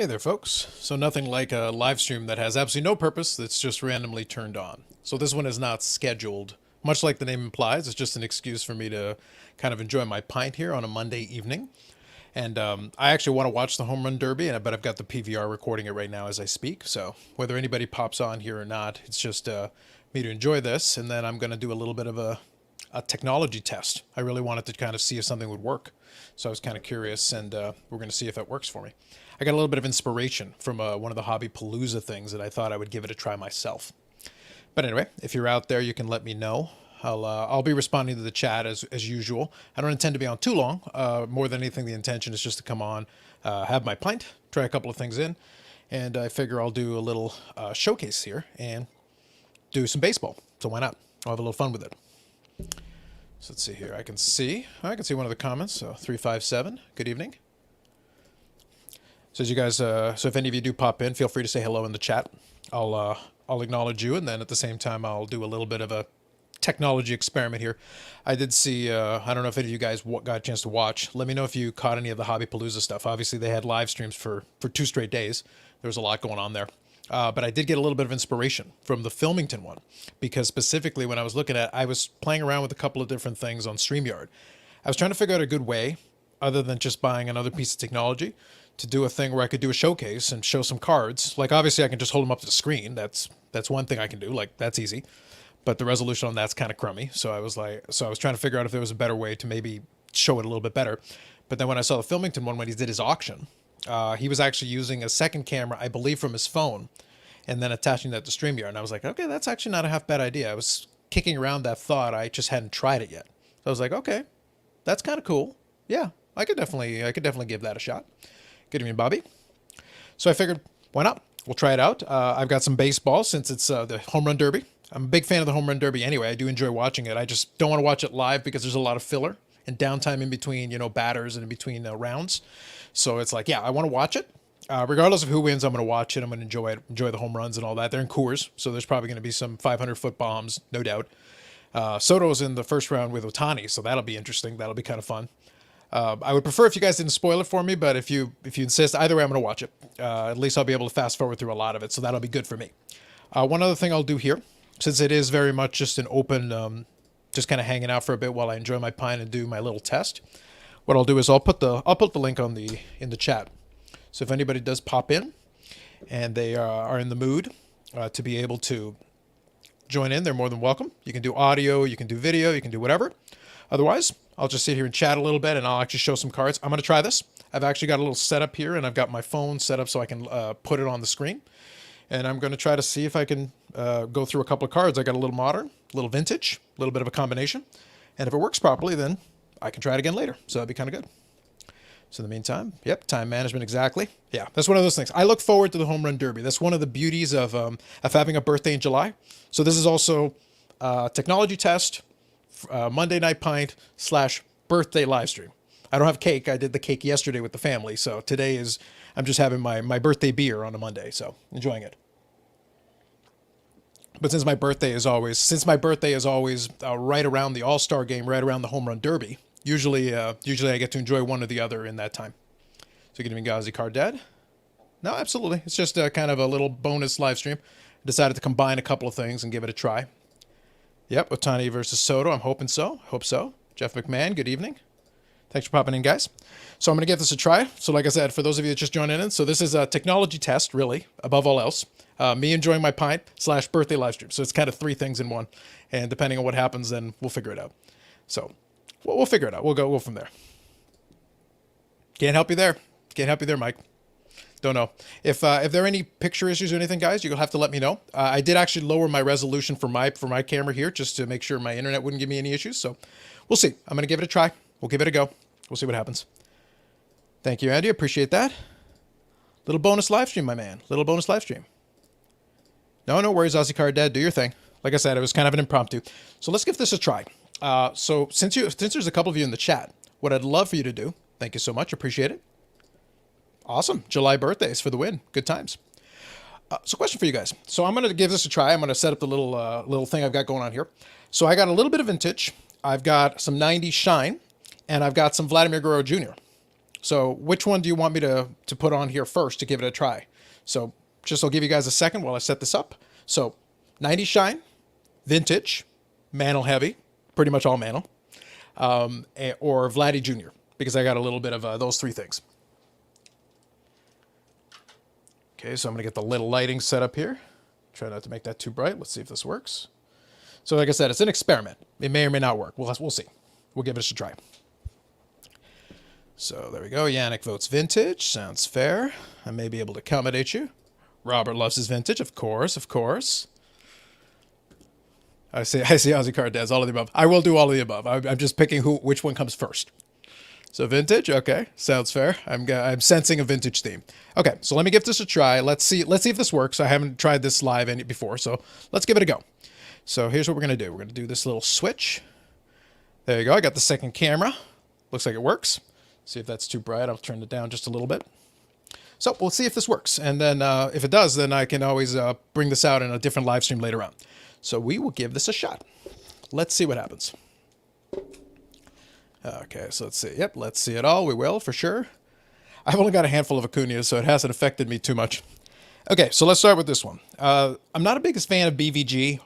Hey there, folks. So nothing like a live stream that has absolutely no purpose that's just randomly turned on. So this one is not scheduled. Much like the name implies, it's just an excuse for me to kind of enjoy my pint here on a Monday evening. And I actually want to watch the Home Run Derby, but I've got the PVR recording it right now as I speak. So whether anybody pops on here or not, it's just me to enjoy this. And then I'm going to do a little bit of a technology test. I really wanted to kind of see if something would work. So I was kind of curious, and we're going to see if it works for me. I got a little bit of inspiration from one of the Hobby Palooza things that I thought I would give it a try myself. But anyway, if you're out there, you can let me know. I'll be responding to the chat as usual. I don't intend to be on too long. More than anything, the intention is just to come on, have my pint, try a couple of things in, and I figure I'll do a little showcase here and do some baseball. So why not? I'll have a little fun with it. So let's see here. I can see one of the comments. So 357. Good evening. So as you guys, so if any of you do pop in, feel free to say hello in the chat. I'll acknowledge you, and then at the same time, I'll do a little bit of a technology experiment here. I did see. I don't know if any of you guys got a chance to watch. Let me know if you caught any of the Hobby Palooza stuff. Obviously, they had live streams for 2 straight days. There was a lot going on there. But I did get a little bit of inspiration from the Filmington one, because specifically when I was looking at, I was playing around with a couple of different things on Streamyard. I was trying to figure out a good way, other than just buying another piece of technology, to do a thing where I could do a showcase and show some cards. Like obviously I can just hold them up to the screen. That's one thing I can do. Like that's easy, but the resolution on that's kind of crummy. So I was trying to figure out if there was a better way to maybe show it a little bit better. But then when I saw the Filmington one, when he did his auction, he was actually using a second camera, I believe, from his phone, and then attaching that to StreamYard. And I was like, okay, that's actually not a half bad idea. I was kicking around that thought. I just hadn't tried it yet. So I was like, okay, that's kind of cool. Yeah, I could definitely give that a shot. Good evening, Bobby. So I figured, why not? We'll try it out. I've got some baseball since it's the Home Run Derby. I'm a big fan of the Home Run Derby anyway. I do enjoy watching it. I just don't want to watch it live because there's a lot of filler and downtime in between, batters and in between rounds. So it's like, yeah, I want to watch it. Regardless of who wins, I'm going to watch it. I'm going to enjoy it, enjoy the home runs and all that. They're in Coors, so there's probably going to be some 500-foot bombs, no doubt. Soto's in the first round with Ohtani, so that'll be interesting. That'll be kind of fun. I would prefer if you guys didn't spoil it for me, but if you insist, either way, I'm going to watch it. At least I'll be able to fast forward through a lot of it, so that'll be good for me. One other thing I'll do here, since it is very much just an open, just kind of hanging out for a bit while I enjoy my pint and do my little test. What I'll do is I'll put the link in the chat. So if anybody does pop in and they are in the mood to be able to join in, they're more than welcome. You can do audio, you can do video, you can do whatever. Otherwise, I'll just sit here and chat a little bit, and I'll actually show some cards. I'm going to try this. I've actually got a little setup here, and I've got my phone set up so I can put it on the screen. And I'm going to try to see if I can go through a couple of cards. I got a little modern, a little vintage, a little bit of a combination. And if it works properly, then I can try it again later. So that'd be kind of good. So in the meantime, yep, time management, exactly. Yeah, that's one of those things. I look forward to the Home Run Derby. That's one of the beauties of having a birthday in July. So this is also a technology test, Monday Night Pint / birthday live stream. I don't have cake. I did the cake yesterday with the family. So today I'm just having my birthday beer on a Monday. So enjoying it. But since my birthday is always right around the All-Star game, right around the Home Run Derby, usually I get to enjoy one or the other in that time. So good evening, Ghazi Card Dad. No, absolutely. It's just kind of a little bonus live stream. I decided to combine a couple of things and give it a try. Yep, Ohtani versus Soto. I'm hoping so. Hope so. Jeff McMahon, good evening. Thanks for popping in, guys. So I'm going to give this a try. So like I said, for those of you that just joined in, so this is a technology test, really, above all else. Me enjoying my pint / birthday live stream. So it's kind of 3 things in one. And depending on what happens, then we'll figure it out. So we'll figure it out. We'll go from there. Can't help you there. Can't help you there, Mike. Don't know. If there are any picture issues or anything, guys, you'll have to let me know. I did actually lower my resolution for my camera here just to make sure my internet wouldn't give me any issues. So we'll see. I'm going to give it a try. We'll give it a go. We'll see what happens. Thank you, Andy. Appreciate that. Little bonus live stream, my man. Little bonus live stream. No worries, Aussie Card Dad. Do your thing. Like I said, it was kind of an impromptu. So let's give this a try. So since there's a couple of you in the chat, what I'd love for you to do, thank you so much. Appreciate it. Awesome. July birthdays for the win. Good times. So question for you guys. So I'm going to give this a try. I'm going to set up the little thing I've got going on here. So I got a little bit of vintage. I've got some 90s shine, and I've got some Vladimir Guerrero Jr. So which one do you want me to put on here first to give it a try? So just I'll give you guys a second while I set this up. So 90 shine, vintage, Mantle heavy, pretty much all Mantle, or Vladdy Jr. because I got a little bit of those three things. Okay, so I'm going to get the little lighting set up here. Try not to make that too bright. Let's see if this works. So like I said, it's an experiment. It may or may not work. We'll see. We'll give it a try. So there we go. Yannick votes vintage. Sounds fair. I may be able to accommodate you. Robert loves his vintage. Of course, of course. I see Aussie Card Dads, all of the above. I will do all of the above. I'm just picking which one comes first. So vintage, okay, sounds fair. I'm sensing a vintage theme. Okay, so let me give this a try. Let's see if this works. I haven't tried this live before, so let's give it a go. So here's what we're gonna do. We're gonna do this little switch. There you go. I got the second camera. Looks like it works. See if that's too bright. I'll turn it down just a little bit. So we'll see if this works, and then if it does, then I can always bring this out in a different live stream later on. So we will give this a shot. Let's see what happens. Okay, so let's see. Yep, let's see it all. We will, for sure. I've only got a handful of Acuñas, so it hasn't affected me too much. Okay, so let's start with this one. I'm not a biggest fan of BVG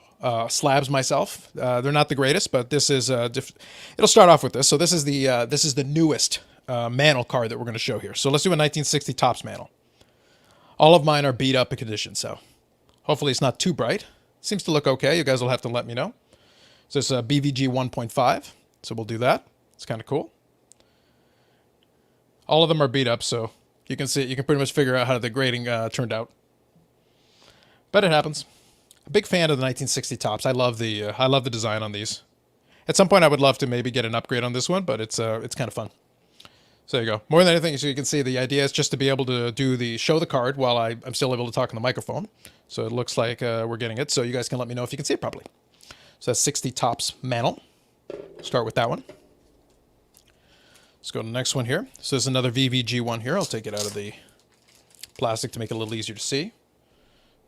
slabs myself. They're not the greatest, but this is it'll start off with this. So this is the newest Mantle card that we're going to show here. So let's do a 1960 Topps Mantle. All of mine are beat up in condition, so hopefully it's not too bright. Seems to look okay. You guys will have to let me know. So it's a BVG 1.5, so we'll do that. It's kind of cool. All of them are beat up, so you can see, you can pretty much figure out how the grading turned out. But it happens. A big fan of the 1960 Topps. I love the design on these. At some point, I would love to maybe get an upgrade on this one, but it's kind of fun. So there you go. More than anything, so you can see the idea is just to be able to show the card while I'm still able to talk on the microphone. So it looks like we're getting it. So you guys can let me know if you can see it properly. So that's 60 Topps Mantle. Start with that one. Let's go to the next one here. So there's another VVG one here. I'll take it out of the plastic to make it a little easier to see.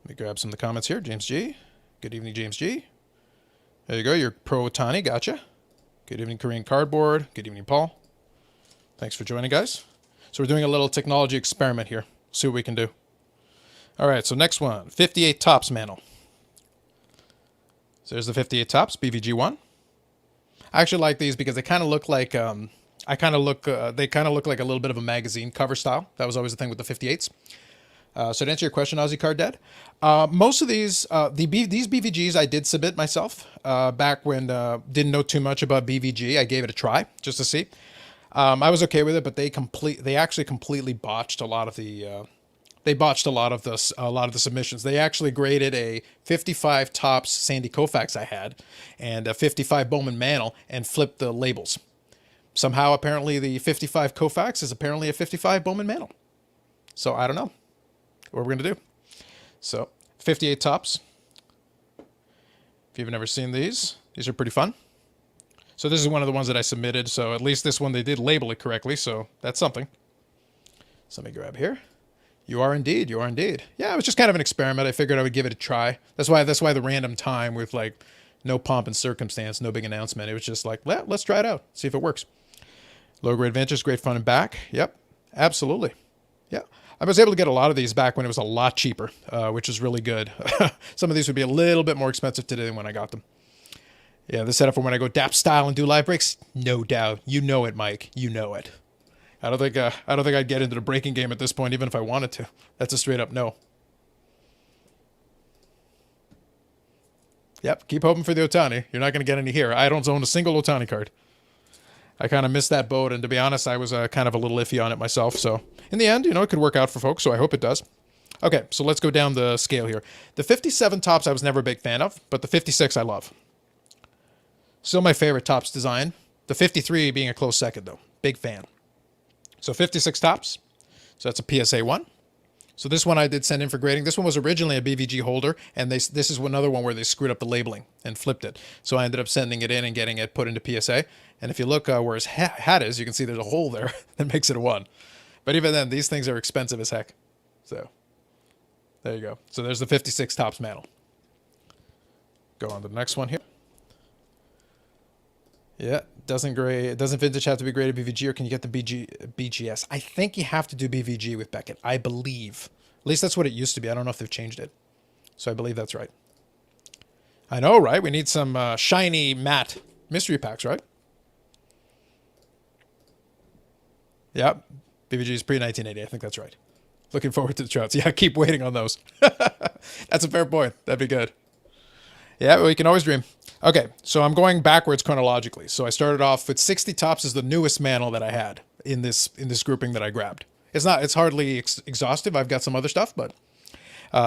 Let me grab some of the comments here. James G. Good evening, James G. There you go. You're Pro Otani. Gotcha. Good evening, Korean Cardboard. Good evening, Paul. Thanks for joining, guys. So we're doing a little technology experiment here. See what we can do. All right, so next one, 58 Topps Mantle. So there's the 58 Topps, BVG1. I actually like these because they kind of look like, they kind of look like a little bit of a magazine cover style. That was always the thing with the 58s. So to answer your question, Aussie Card Dad, most of these BVGs I did submit myself back when didn't know too much about BVG. I gave it a try just to see. I was okay with it, but they actually completely botched a lot of the submissions. They actually graded a 55 Topps Sandy Koufax I had and a 55 Bowman Mantle and flipped the labels. Somehow, apparently, the 55 Koufax is apparently a 55 Bowman Mantle. So I don't know what we're gonna do. So 58 Topps. If you've never seen these are pretty fun. So this is one of the ones that I submitted. So at least this one, they did label it correctly. So that's something. So let me grab here. You are indeed. You are indeed. Yeah, it was just kind of an experiment. I figured I would give it a try. That's why the random time with like no pomp and circumstance, no big announcement. It was just like, well, let's try it out. See if it works. Low grade vintage, great fun and back. Yep, absolutely. Yeah. I was able to get a lot of these back when it was a lot cheaper, which is really good. Some of these would be a little bit more expensive today than when I got them. Yeah, the setup for when I go DAP style and do live breaks, no doubt. You know it, Mike. You know it. I don't think I'd get into the breaking game at this point, even if I wanted to. That's a straight up no. Yep, keep hoping for the Otani. You're not going to get any here. I don't own a single Otani card. I kind of missed that boat, and to be honest, I was kind of a little iffy on it myself. So in the end, it could work out for folks, so I hope it does. Okay, so let's go down the scale here. The 57 Topps I was never a big fan of, but the 56 I love. Still my favorite Topps design. The 53 being a close second, though. Big fan. So 56 Topps. So that's a PSA 1. So this one I did send in for grading. This one was originally a BVG holder, and this is another one where they screwed up the labeling and flipped it. So I ended up sending it in and getting it put into PSA. And if you look where his hat is, you can see there's a hole there that makes it a 1. But even then, these things are expensive as heck. So there you go. So there's the 56 Topps Mantle. Go on to the next one here. Yeah, doesn't vintage have to be graded BVG, or can you get the BGS? I think you have to do BVG with Beckett. I believe. At least that's what it used to be. I don't know if they've changed it. So I believe that's right. I know, right? We need some shiny matte mystery packs, right? Yep. BVG is pre-1980. I think that's right. Looking forward to the trouts. Yeah, keep waiting on those. That's a fair point. That'd be good. Yeah, well, you can always dream. Okay, so I'm going backwards chronologically. So I started off with 60 tops as the newest mantle that I had in this grouping that I grabbed. It's hardly exhaustive. I've got some other stuff, but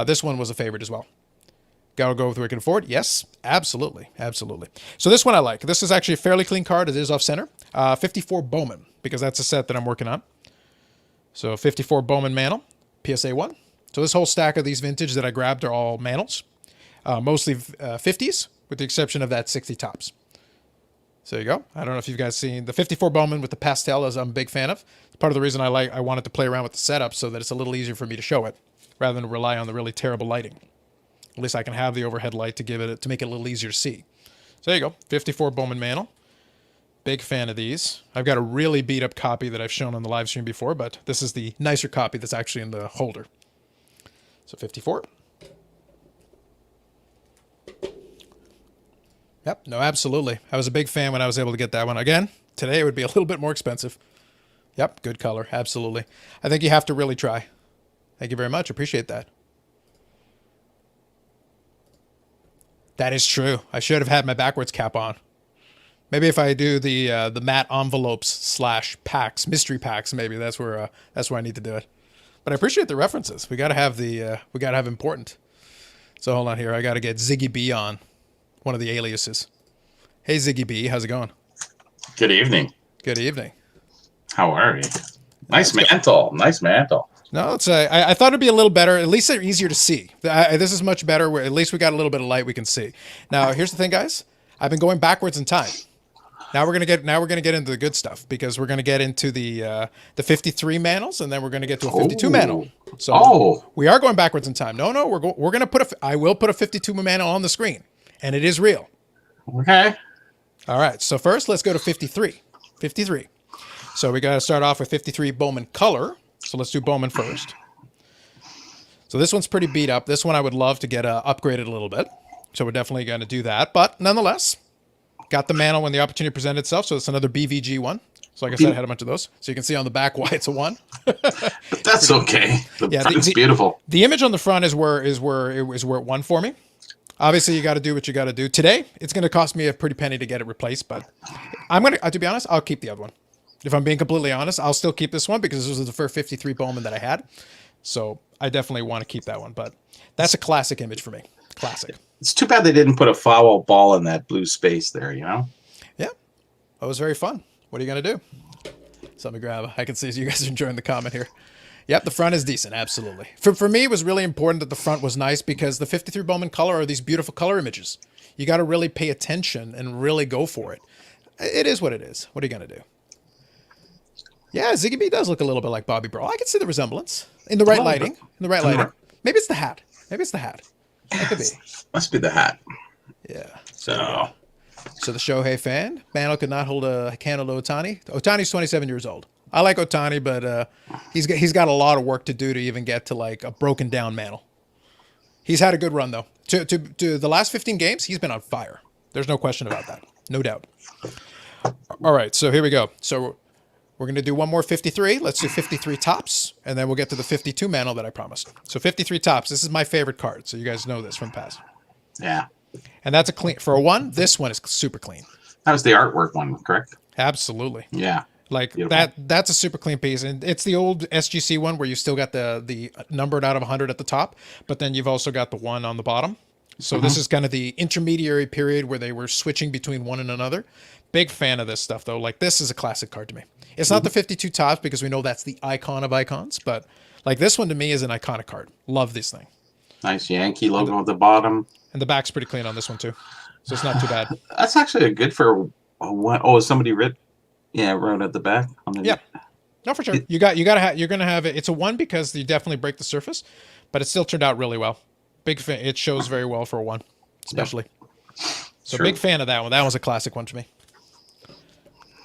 this one was a favorite as well. Gotta go with what we can afford. Yes, absolutely, absolutely. So this one I like. This is actually a fairly clean card. It is off center. 54 Bowman, because that's a set that I'm working on. So 54 Bowman Mantle, PSA 1. So this whole stack of these vintage that I grabbed are all mantles. Mostly 50s, with the exception of that 60 tops. So there you go. I don't know if you've guys seen the 54 Bowman with the pastel, as I'm a big fan of. It's part of the reason I wanted to play around with the setup so that it's a little easier for me to show it, rather than rely on the really terrible lighting. At least I can have the overhead light to make it a little easier to see. So there you go. 54 Bowman Mantle. Big fan of these. I've got a really beat up copy that I've shown on the live stream before, but this is the nicer copy that's actually in the holder. So 54. Yep, no, absolutely. I was a big fan when I was able to get that one. Again, today it would be a little bit more expensive. Yep, good color, absolutely. I think you have to really try. Thank you very much. Appreciate that. That is true. I should have had my backwards cap on. Maybe if I do the matte envelopes / packs, mystery packs, maybe that's where I need to do it. But I appreciate the references. We gotta have important. So hold on here. I gotta get Ziggy B on, one of the aliases. Hey Ziggy B, how's it going? Good evening. Good evening. How are you? Nice mantle. Nice mantle. No, I thought it'd be a little better. At least they're easier to see. This is much better. At least we got a little bit of light we can see. Now, here's the thing, guys. I've been going backwards in time. Now we're gonna get into the good stuff, because we're gonna get into the 53 mantles, and then we're gonna get to a 52 mantle. So we are going backwards in time. No, we're gonna I will put a 52 mantle on the screen, and it is real. Okay. All right. So first, let's go to 53. 53. So we got to start off with 53 Bowman color. So let's do Bowman first. So this one's pretty beat up. This one I would love to get upgraded a little bit. So we're definitely going to do that. But nonetheless, got the mantle when the opportunity presented itself. So it's another BVG one. So like I said, I had a bunch of those. So you can see on the back why it's a 1. But that's okay. It's beautiful. The image on the front is where it won for me. Obviously, you got to do what you got to do. Today, it's going to cost me a pretty penny to get it replaced. But to be honest, I'll keep the other one. If I'm being completely honest, I'll still keep this one, because this was the first 53 Bowman that I had. So I definitely want to keep that one. But that's a classic image for me. Classic. It's too bad they didn't put a foul ball in that blue space there, you know? Yeah. That was very fun. What are you going to do? So let me grab. I can see you guys are enjoying the comment here. Yep, the front is decent. Absolutely. For me, it was really important that the front was nice, because the 53 Bowman color are these beautiful color images. You got to really pay attention and really go for it. It is what it is. What are you going to do? Yeah, Ziggy B does look a little bit like Bobby Brawl. I can see the resemblance in the right lighting. In the right lighting. Maybe it's the hat. That could be. Must be the hat. Yeah. So the Shohei fan, Mantle could not hold a candle to Ohtani. Ohtani's 27 years old. I like Ohtani, but he's got a lot of work to do to even get to like a broken down Mantle. He's had a good run though. To the last 15 games, he's been on fire. There's no question about that. No doubt. All right, so here we go. So we're going to do one more 53. Let's do 53 tops, and then we'll get to the 52 mantle that I promised. So 53 tops. This is my favorite card, so you guys know this from past. Yeah. And that's a clean. For a 1, this one is super clean. That was the artwork one, correct? Absolutely. Yeah. Like that's a super clean piece. And it's the old SGC one where you still got the numbered out of 100 at the top, but then you've also got the 1 on the bottom. So this is kind of the intermediary period where they were switching between one and another. Big fan of this stuff, though. Like, this is a classic card to me. It's not the 52 tops, because we know that's the icon of icons, but like this one to me is an iconic card. Love this thing. Nice Yankee logo at the bottom. And the back's pretty clean on this one, too. So it's not too bad. That's actually a good for a one. Oh, somebody wrote at the back. Yeah. No, for sure. You're gonna have it. It's a 1 because you definitely break the surface, but it still turned out really well. Big fan. It shows very well for a 1, especially. So big fan of that one. That was a classic one to me.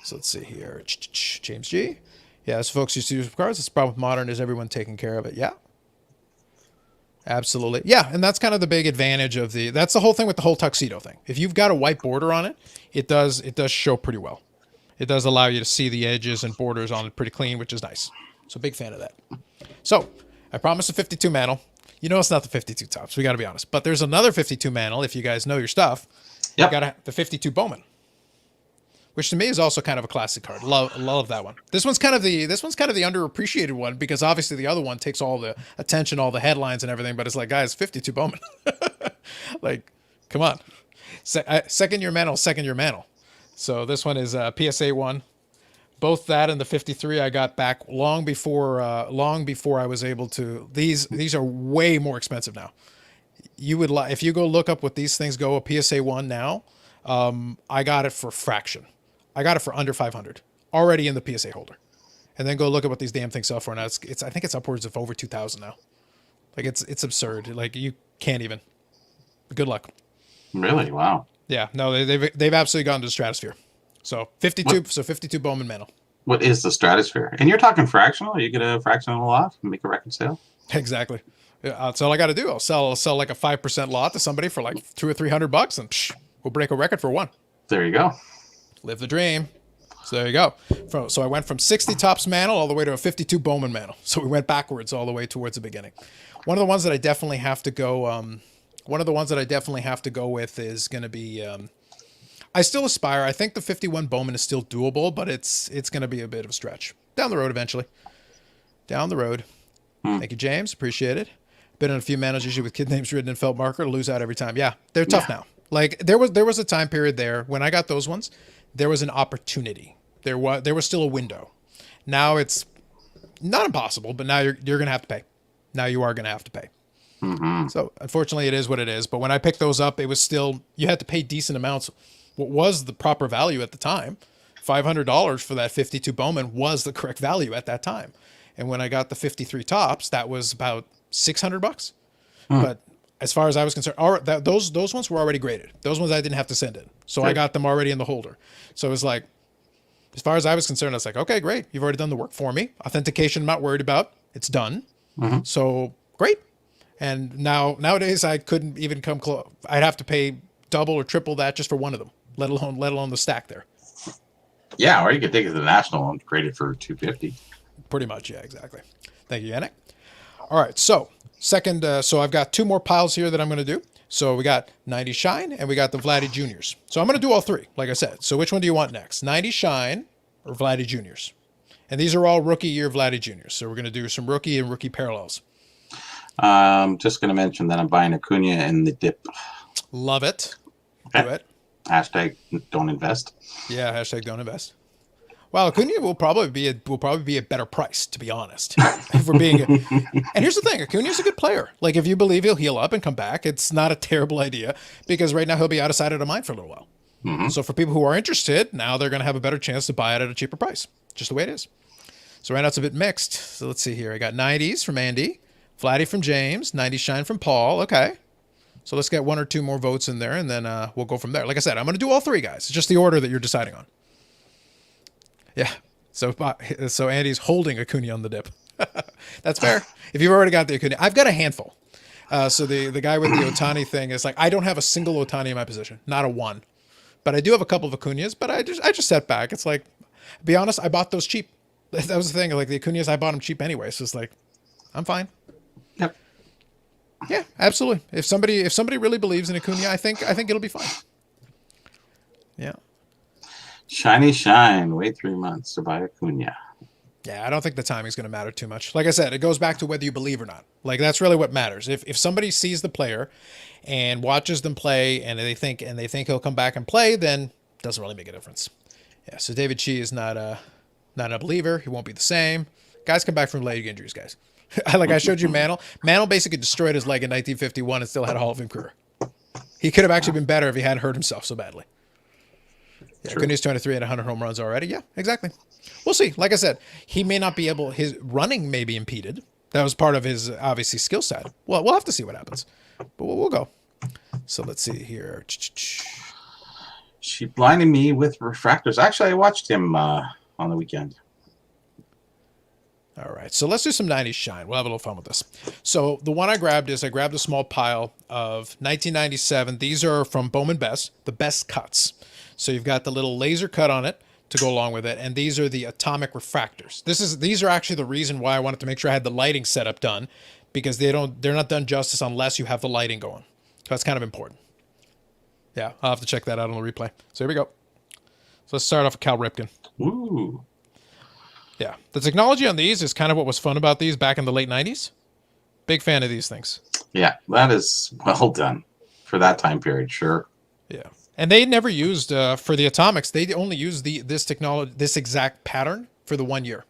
So let's see here. James G. Yeah, as folks used to use cards, the problem with modern is everyone taking care of it. Yeah. Absolutely. Yeah, and that's kind of the big advantage of that's the whole thing with the whole tuxedo thing. If you've got a white border on it, it does show pretty well. It does allow you to see the edges and borders on it pretty clean, which is nice. So big fan of that. So I promised a 52 mantle. You know it's not the 52 tops. We got to be honest. But there's another 52 mantle if you guys know your stuff. Yep. You got the 52 Bowman, which to me is also kind of a classic card. Love that one. This one's kind of the underappreciated one because obviously the other one takes all the attention, all the headlines and everything. But it's like, guys, 52 Bowman. Like, come on. Second year mantle. So this one is PSA 1. Both that and the 53 I got back long before I was able to. These are way more expensive now. You would if you go look up what these things go a PSA 1 now. I got it for fraction. I got it for under 500 already in the PSA holder, and then go look at what these damn things sell for now. I think it's upwards of over 2,000 now. Like it's absurd. Like you can't even. Good luck. Really? Wow. Yeah. No, they've absolutely gone to the stratosphere. So 52. What? So 52 Bowman Mantle. What is the stratosphere? And you're talking fractional? You get a fractional off and make a record sale? Exactly. Yeah, that's all I got to do. I'll sell like a 5% lot to somebody for like $200 or $300, and we'll break a record for one. There you go. Live the dream. So there you go. So I went from 60 tops mantle all the way to a 52 Bowman mantle. So we went backwards all the way towards the beginning. One of the ones that I definitely have to go. With is going to be. I still aspire. I think the 51 Bowman is still doable, but it's going to be a bit of a stretch down the road eventually. Down the road. Thank you, James. Appreciate it. Been in a few mantles usually with kid names written in felt marker to lose out every time. Yeah, they're tough now. Like there was a time period there when I got those ones. There was an opportunity. There was still a window. Now it's not impossible, but now you're going to have to pay. Now you are going to have to pay. Mm-hmm. So unfortunately, it is what it is. But when I picked those up, it was still you had to pay decent amounts. What was the proper value at the time? $500 for that 52 Bowman was the correct value at that time. And when I got the 53 tops, that was about $600. But as far as I was concerned, those ones were already graded. Those ones I didn't have to send in. So I got them already in the holder. So it was like, as far as I was concerned, I was like, okay, great. You've already done the work for me. Authentication, I'm not worried about. It's done. Mm-hmm. So great. And nowadays I couldn't even come close. I'd have to pay double or triple that just for one of them, let alone the stack there. Yeah, or you could take it to the national and grade it for $250. Pretty much, yeah, exactly. Thank you, Yannick. All right, so so I've got two more piles here that I'm going to do. So we got 90 Shine and we got the Vladdy Juniors. So I'm going to do all three, like I said. So which one do you want next? 90 Shine or Vladdy Juniors? And these are all rookie year Vladdy Juniors. So we're going to do some rookie and rookie parallels. Just going to mention that I'm buying Acuna in the dip. Love it. Okay. Do it. Hashtag don't invest. Yeah, hashtag don't invest. Well, Acuna will probably be a better price, to be honest. If we're being, and here's the thing: Acuna's a good player. Like if you believe he'll heal up and come back, it's not a terrible idea because right now he'll be out of sight, out of mind for a little while. Mm-hmm. So for people who are interested, now they're going to have a better chance to buy it at a cheaper price. Just the way it is. So right now it's a bit mixed. So let's see here. I got 90s from Andy, Vladdy from James, 90 Shine from Paul. Okay. So let's get one or two more votes in there, and then we'll go from there. Like I said, I'm going to do all three, guys. It's just the order that you're deciding on. Yeah. So Andy's holding Acuna on the dip. That's fair. If you've already got the Acuna, I've got a handful. So the guy with the Ohtani thing is like, I don't have a single Ohtani in my position, not a one, but I do have a couple of Acunas. But I just sat back. It's like, to be honest, I bought those cheap. That was the thing. Like the Acunas, I bought them cheap anyway. So it's like, I'm fine. Yep. Yeah, absolutely. If somebody really believes in Acuna, I think it'll be fine. Yeah. Shiny shine. Wait 3 months to buy Acuna. Yeah, I don't think the timing's going to matter too much. Like I said, it goes back to whether you believe or not. Like that's really what matters. If somebody sees the player and watches them play and they think he'll come back and play, then it doesn't really make a difference. Yeah, so David Chi is not a believer. He won't be the same. Guys come back from leg injuries, guys. Like I showed you Mantle. Mantle basically destroyed his leg in 1951 and still had a Hall of Fame career. He could have actually been better if he hadn't hurt himself so badly. Yeah, Acuna's 23 and 100 home runs already. Yeah, exactly. We'll see. Like I said, he may not be able. His running may be impeded. That was part of his obviously skill set. Well, we'll have to see what happens, but we'll go. So let's see here. She blinded me with Refractors. Actually, I watched him on the weekend. All right, so let's do some 90s shine. We'll have a little fun with this. So the one I grabbed a small pile of 1997. These are from Bowman Best, the best cuts. So you've got the little laser cut on it to go along with it, and these are the atomic refractors. These are actually the reason why I wanted to make sure I had the lighting setup done, because they're not done justice unless you have the lighting going. So that's kind of important. Yeah, I'll have to check that out on the replay. So here we go. So let's start off with Cal Ripken. Ooh. Yeah, the technology on these is kind of what was fun about these back in the late 90s. Big fan of these things. Yeah, that is well done for that time period, sure. Yeah, and they never used, for the atomics, they only used this technology, this exact pattern for the 1 year.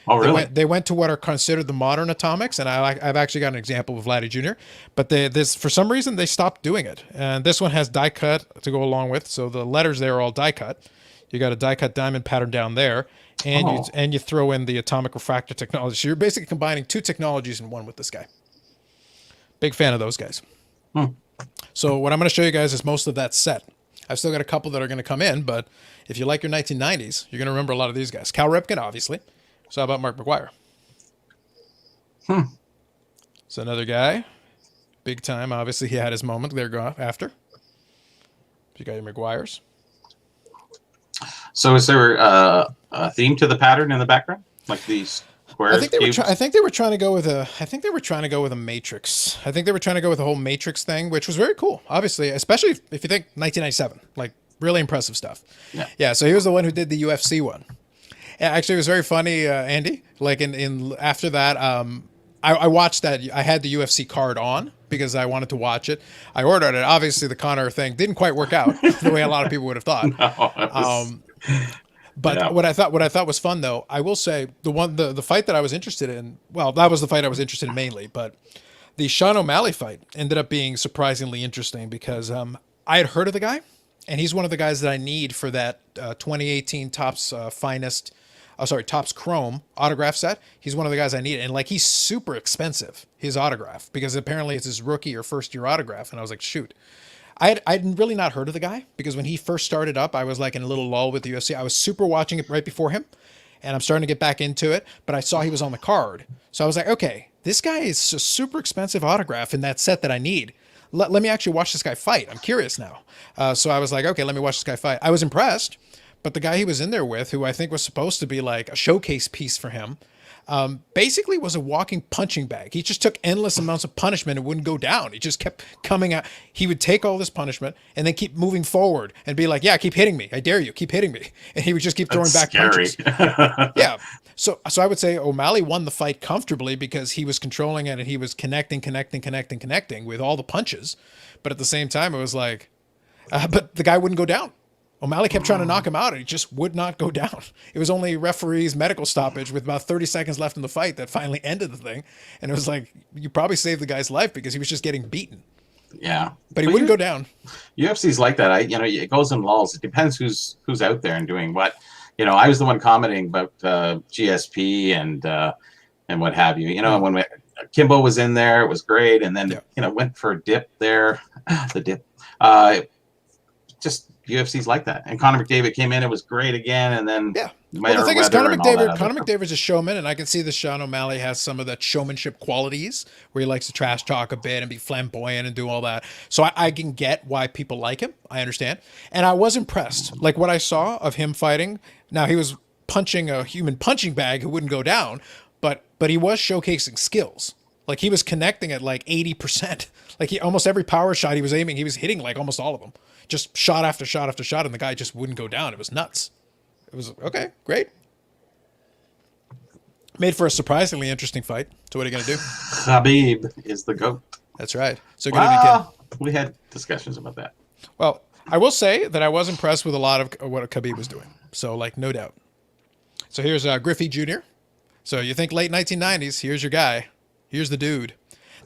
Oh, really? They went to what are considered the modern atomics, and I've actually got an example of Vladimir Jr., but this for some reason, they stopped doing it. And this one has die cut to go along with, so the letters there are all die cut. You got a die cut diamond pattern down there, and you throw in the atomic refractor technology. So you're basically combining two technologies in one with this guy. Big fan of those guys. So what I'm going to show you guys is most of that set. I've still got a couple that are going to come in, but if you like your 1990s, you're going to remember a lot of these guys. Cal Ripken, obviously. So how about Mark McGwire? So another guy, big time. Obviously, he had his moment there after. You got your McGwires. So is there a theme to the pattern in the background, like these squares? I think they were trying to go with a. I think they were trying to go with a matrix. I think they were trying to go with the whole matrix thing, which was very cool. Obviously, especially if you think 1997, like really impressive stuff. Yeah. So he was the one who did the UFC one. Actually, it was very funny, Andy. Like in after that, I watched that. I had the UFC card on because I wanted to watch it. I ordered it. Obviously, the Conor thing didn't quite work out the way a lot of people would have thought. But what I thought was fun, though, I will say the fight that I was interested in. Well, that was the fight I was interested in mainly, but the Sean O'Malley fight ended up being surprisingly interesting because I had heard of the guy, and he's one of the guys that I need for that 2018 Topps Topps Chrome autograph set. He's one of the guys I need, and like he's super expensive, his autograph, because apparently it's his rookie or first year autograph. And I was like, shoot. I'd really not heard of the guy because when he first started up, I was like in a little lull with the UFC. I was super watching it right before him, and I'm starting to get back into it, but I saw he was on the card. So I was like, okay, this guy is a super expensive autograph in that set that I need. Let me actually watch this guy fight. I'm curious now. So I was like, okay, let me watch this guy fight. I was impressed, but the guy he was in there with, who I think was supposed to be like a showcase piece for him, basically was a walking punching bag. He just took endless amounts of punishment and wouldn't go down. He just kept coming out. He would take all this punishment and then keep moving forward and be like, yeah, keep hitting me. I dare you. Keep hitting me. And he would just keep throwing back punches. Yeah. So I would say O'Malley won the fight comfortably because he was controlling it and he was connecting with all the punches. But at the same time, it was like, but the guy wouldn't go down. O'Malley kept trying to knock him out, and he just would not go down. It was only referee's medical stoppage with about 30 seconds left in the fight that finally ended the thing. And it was like, you probably saved the guy's life because he was just getting beaten. Yeah. But he wouldn't go down. UFC's like that. It goes in lulls. It depends who's out there and doing what. I was the one commenting about GSP and what have you. When Kimbo was in there, it was great. And then, went for a dip there. The dip. Just UFC's like that. And Conor McDavid came in, it was great again, and then Well, the thing is, Conor McDavid's a showman, and I can see that Sean O'Malley has some of that showmanship qualities where he likes to trash talk a bit and be flamboyant and do all that. So I can get why people like him. I understand. And I was impressed. Like what I saw of him fighting, now he was punching a human punching bag who wouldn't go down, but he was showcasing skills. Like he was connecting at like 80%. Like almost every power shot he was aiming, he was hitting like almost all of them. Just shot after shot after shot, and the guy just wouldn't go down. It was nuts. It was okay, great. Made for a surprisingly interesting fight. So what are you going to do? Khabib is the GOAT. That's right. So good evening, Kim. We had discussions about that. Well, I will say that I was impressed with a lot of what Khabib was doing. So, like, no doubt. So here's Griffey Jr. So you think late 1990s, here's your guy. Here's the dude.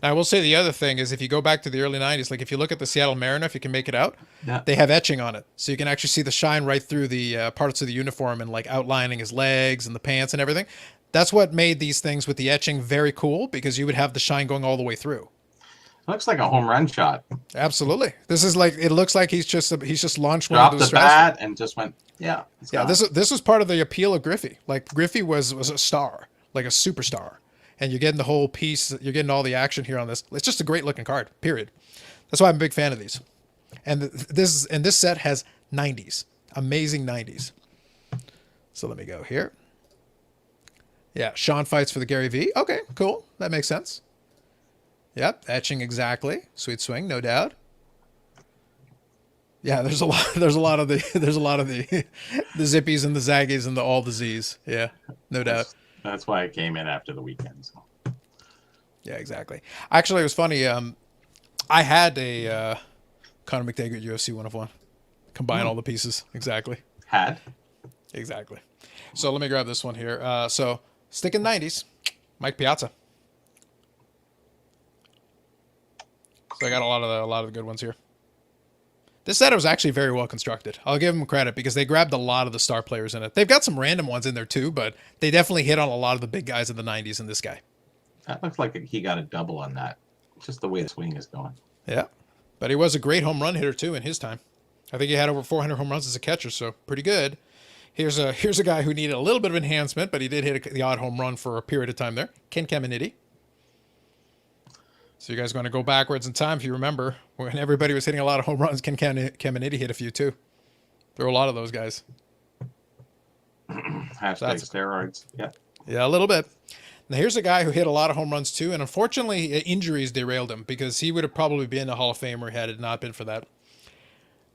Now, I will say the other thing is if you go back to the early 90s, like if you look at the Seattle Mariner, if you can make it out, they have etching on it. So you can actually see the shine right through the parts of the uniform and like outlining his legs and the pants and everything. That's what made these things with the etching very cool because you would have the shine going all the way through. Looks like a home run shot. Absolutely. This is like, it looks like he's just launched one Dropped into the the stratosphere. bat and just went, yeah. Yeah, this was part of the appeal of Griffey. Like Griffey was a star, like a superstar, and you're getting the whole piece. You're getting all the action here on this. It's just a great looking card. Period. That's why I'm a big fan of these. And this set has 90s, amazing 90s. So let me go here. Yeah, Sean fights for the Gary V. Okay, cool. That makes sense. Yep, etching exactly. Sweet swing, no doubt. Yeah, there's a lot of the the zippies and the zaggies and all the Z's. Yeah, no doubt. That's why I came in after the weekend. So. Yeah, exactly. Actually, it was funny. I had a Conor McDavid UFC 101. Combine all the pieces. Exactly. Exactly. So let me grab this one here. So sticking 90s, Mike Piazza. So I got a lot of the good ones here. This set was actually very well constructed. I'll give them credit because they grabbed a lot of the star players in it. They've got some random ones in there too, but they definitely hit on a lot of the big guys in the 90s in this guy. That looks like he got a double on that. Just the way the swing is going. Yeah. But he was a great home run hitter too in his time. I think he had over 400 home runs as a catcher, so pretty good. Here's a guy who needed a little bit of enhancement, but he did hit the odd home run for a period of time there. Ken Caminiti. So you guys going to go backwards in time if you remember. When everybody was hitting a lot of home runs, Ken Caminiti hit a few too. There were a lot of those guys. Hashtag steroids. Yeah. Yeah, a little bit. Now here's a guy who hit a lot of home runs too, and unfortunately injuries derailed him because he would have probably been a Hall of Famer had it not been for that.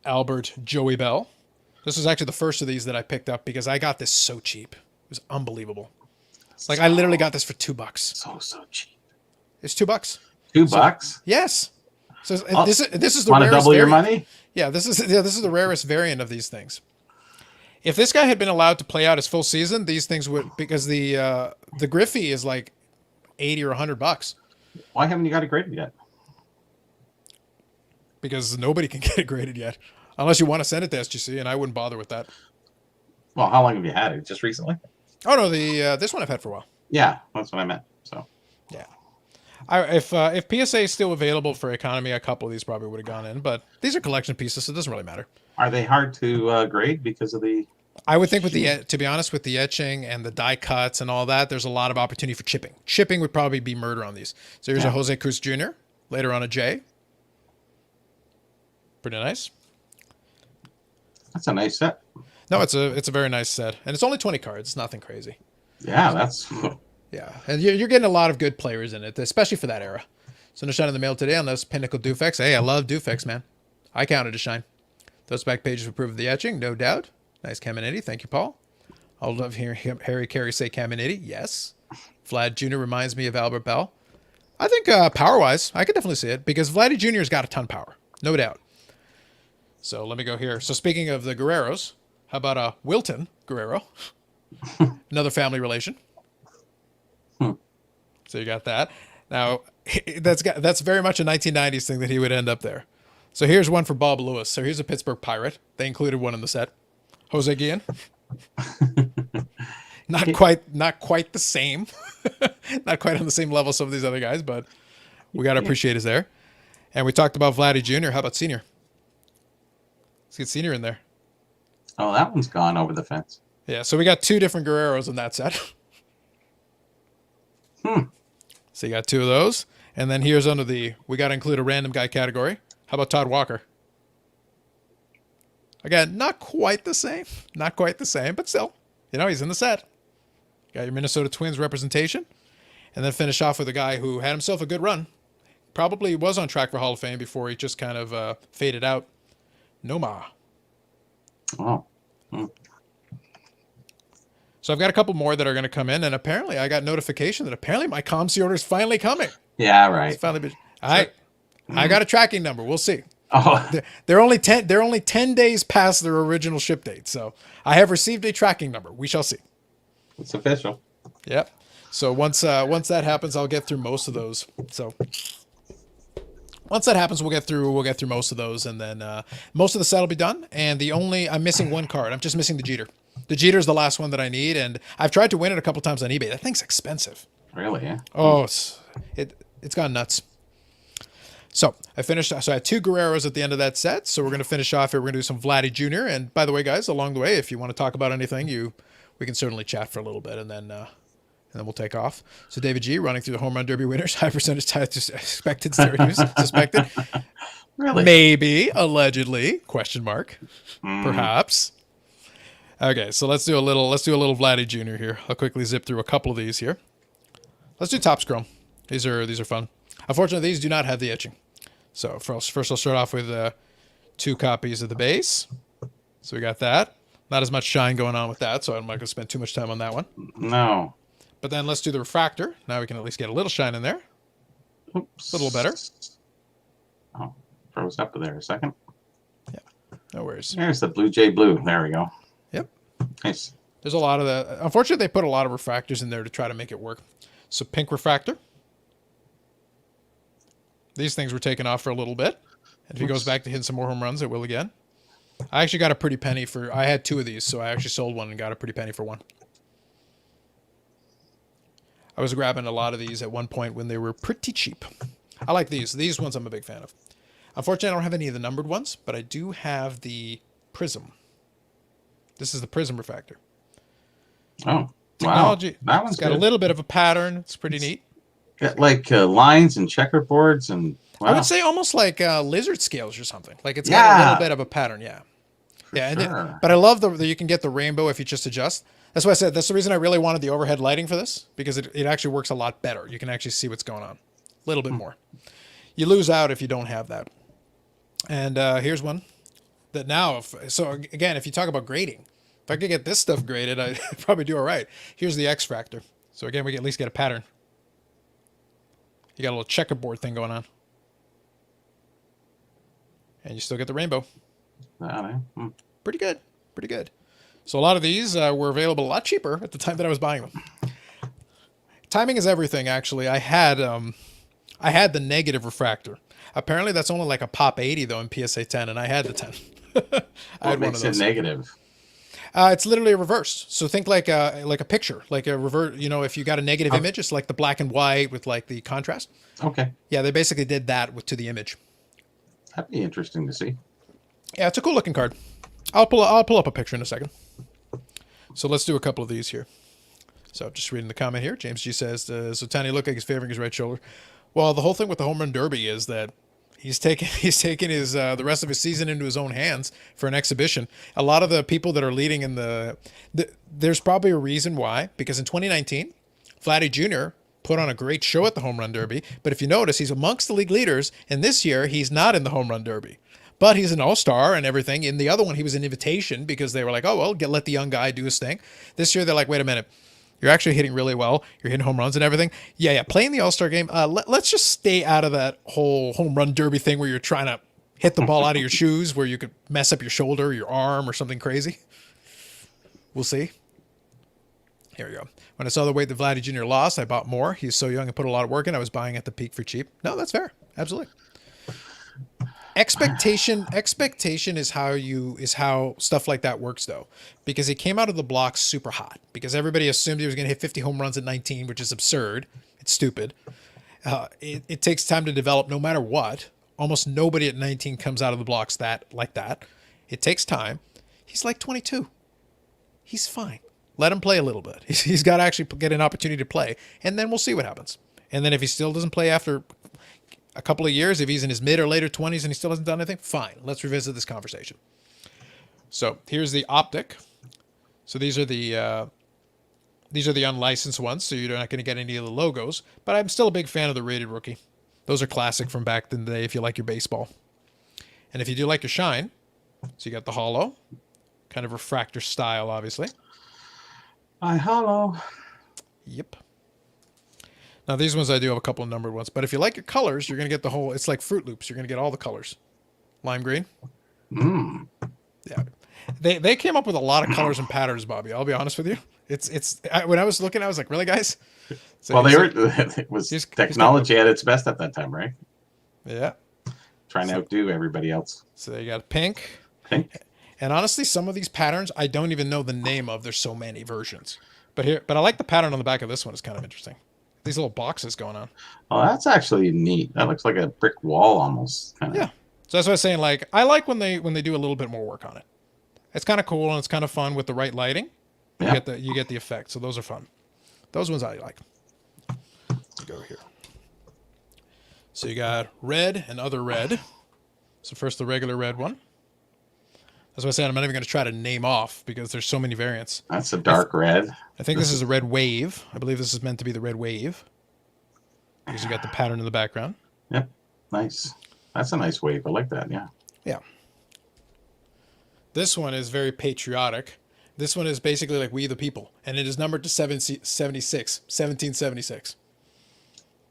Albert Joey Bell. This was actually the first of these that I picked up because I got this so cheap. It was unbelievable. Like I literally got this for $2. So cheap. It's $2. $2? Yes. So this is the want to rarest double your variant. money? Yeah, this is the rarest variant of these things. If this guy had been allowed to play out his full season, these things would, because the Griffey is like $80 or $100. Why haven't you got it graded yet? Because nobody can get it graded yet, unless you want to send it to SGC, and I wouldn't bother with that. Well, how long have you had it? Just recently? Oh no, this one I've had for a while. Yeah, that's what I meant. So yeah, if PSA is still available for economy, a couple of these probably would have gone in, but these are collection pieces, so it doesn't really matter. Are they hard to grade because of the? I would think to be honest, with the etching and the die cuts and all that, there's a lot of opportunity for chipping. Chipping would probably be murder on these. So here's a Jose Cruz Jr. Later on a J. Pretty nice. That's a nice set. No, it's a very nice set, and it's only 20 cards. It's nothing crazy. Yeah, that's. Yeah, and you're getting a lot of good players in it, especially for that era. So no shine in the mail today on those Pinnacle Dufex. Hey, I love Dufex, man. I counted a shine. Those back pages will prove the etching, no doubt. Nice Caminiti. Thank you, Paul. I'll love hearing Harry Carey say Caminiti. Yes. Vlad Jr. reminds me of Albert Bell. I think power-wise, I could definitely see it because Vladdy Jr.'s got a ton of power, no doubt. So let me go here. So speaking of the Guerreros, how about Wilton Guerrero? Another family relation. So you got that. Now, that's very much a 1990s thing that he would end up there. So here's one for Bob Lewis. So here's a Pittsburgh Pirate. They included one in the set. Jose Guillen. Not quite the same. Not quite on the same level as some of these other guys, but we got to appreciate his there. And we talked about Vladdy Jr. How about Senior? Let's get Senior in there. Oh, that one's gone over the fence. Yeah, so we got two different Guerreros in that set. So you got two of those. And then here's under we got to include a random guy category. How about Todd Walker? Again, not quite the same. Not quite the same, but still, he's in the set. Got your Minnesota Twins representation. And then finish off with a guy who had himself a good run. Probably was on track for Hall of Fame before he just kind of faded out. Noma. Oh. So I've got a couple more that are going to come in, and apparently I got notification that apparently my ComC order is finally coming. Yeah, right. It's finally been, I got a tracking number. We'll see. Oh, They're only 10 days past their original ship date, so I have received a tracking number. We shall see. it's official. Yep. So once that happens, I'll get through most of those. So once that happens, we'll get through most of those, and then most of the set will be done. And I'm missing one card. I'm just missing the Jeter. The Jeter's the last one that I need, and I've tried to win it a couple times on eBay. That thing's expensive. Really? Yeah. Oh, it's gone nuts. So I finished. So I had 2 Guerreros at the end of that set. So we're going to finish off here. We're going to do some Vladdy Jr. And by the way, guys, along the way, if you want to talk about anything, we can certainly chat for a little bit, and then we'll take off. So David G running through the home run derby winners, high percentage tied to expected Syracuse, suspected, Really? maybe, allegedly, question mark, perhaps. Okay, so let's do a little Vladdy Jr. here. I'll quickly zip through a couple of these here. Let's do Topps Chrome. These are fun. Unfortunately, these do not have the etching. So first I'll start off with 2 copies of the base. So we got that. Not as much shine going on with that, so I'm not going to spend too much time on that one. No. But then let's do the refractor. Now we can at least get a little shine in there. Oops. A little better. Oh, froze up there a second. Yeah, no worries. There's the Blue Jay Blue. There we go. Yep. Nice. There's a lot of the... Unfortunately, they put a lot of refractors in there to try to make it work. So pink refractor. These things were taken off for a little bit. And if he goes back to hitting some more home runs, it will again. I actually got a pretty penny for... I had 2 of these, so I actually sold one and got a pretty penny for one. I was grabbing a lot of these at one point when they were pretty cheap. I like these. These ones I'm a big fan of. Unfortunately, I don't have any of the numbered ones, but I do have the Prism. This is the Prism refractor. Oh, Technology. Wow. That one's It's got good. a little bit of a pattern. It's pretty neat. Got like lines and checkerboards and... Wow. I would say almost like lizard scales or something. Like it's got a little bit of a pattern, yeah. Yeah, Sure. but I love that you can get the rainbow if you just adjust. That's why I said that's the reason I really wanted the overhead lighting for this, because it actually works a lot better. You can actually see what's going on a little bit more. You lose out if you don't have that. And here's one that now, so again, if you talk about grading, if I could get this stuff graded, I'd probably do all right. Here's the X Fractor. So again, we can at least get a pattern. You got a little checkerboard thing going on. And you still get the rainbow. Pretty good. Pretty good. So a lot of these were available a lot cheaper at the time that I was buying them. Timing is everything, actually. I had the negative refractor. Apparently that's only like a pop 80 though in PSA 10, and I had the 10. I had What makes it negative? It's literally a reverse. So think like a picture, like a revert. You know, if you got a negative image, it's like the black and white with like the contrast. Okay. Yeah, they basically did that to the image. That'd be interesting to see. Yeah, it's a cool looking card. I'll pull up a picture in a second. So let's do a couple of these here. So just reading the comment here. James G says, so Tony looked like he's favoring his right shoulder. Well, the whole thing with the home run derby is that he's taking his the rest of his season into his own hands for an exhibition. A lot of the people that are leading in there's probably a reason why, because in 2019, Vladdy Jr. put on a great show at the home run derby. But if you notice, he's amongst the league leaders, and this year he's not in the home run derby. But he's an all-star and everything. In the other one, he was an invitation because they were like, oh, well, let the young guy do his thing. This year, they're like, wait a minute. You're actually hitting really well. You're hitting home runs and everything. Yeah, playing the all-star game. Let's just stay out of that whole home run derby thing where you're trying to hit the ball out of your shoes, where you could mess up your shoulder or your arm or something crazy. We'll see. Here we go. When I saw the weight that Vladdy Jr. lost, I bought more. He's so young and put a lot of work in. I was buying at the peak for cheap. No, that's fair. Absolutely. Expectation is how stuff like that works, though, because he came out of the blocks super hot because everybody assumed he was going to hit 50 home runs at 19, which is absurd. It's stupid. It takes time to develop no matter what. Almost nobody at 19 comes out of the blocks like that. It takes time. He's like 22. He's fine. Let him play a little bit. He's got to actually get an opportunity to play, and then we'll see what happens. And then if he still doesn't play after a couple of years, if he's in his mid or later 20s and he still hasn't done anything, fine. Let's revisit this conversation. So here's the optic. So these are the unlicensed ones, so you're not going to get any of the logos. But I'm still a big fan of the rated rookie. Those are classic from back in the day if you like your baseball. And if you do like your shine, so you got the hollow, kind of refractor style, obviously. Hollow. Yep. Now, these ones I do have a couple of numbered ones. But if you like your colors, you're going to get the whole... It's like Fruit Loops. You're going to get all the colors. Lime green. Yeah. They came up with a lot of colors and patterns, Bobby. I'll be honest with you. When I was looking, I was like, really, guys? So well, it was technology at its best at that time, right? Yeah. Trying to outdo everybody else. So you got pink. Pink. And honestly, some of these patterns, I don't even know the name of. There's so many versions. But I like the pattern on the back of this one. It's kind of interesting. These little boxes going on. Oh, that's actually neat. That looks like a brick wall almost. Kind Yeah. of. So that's what I was saying. Like, I like when they do a little bit more work on it. It's kind of cool and it's kind of fun with the right lighting. Yeah. You get the effect. So those are fun. Those ones I like. Let's go here. So you got red and other red. So first the regular red one. That's what I said. I'm not even going to try to name off because there's so many variants. That's a dark red. I think this is a red wave. I believe this is meant to be the red wave because you got the pattern in the background. Yep. Nice. That's a nice wave. I like that. Yeah. Yeah. This one is very patriotic. This one is basically like We the People, and it is numbered to 1776.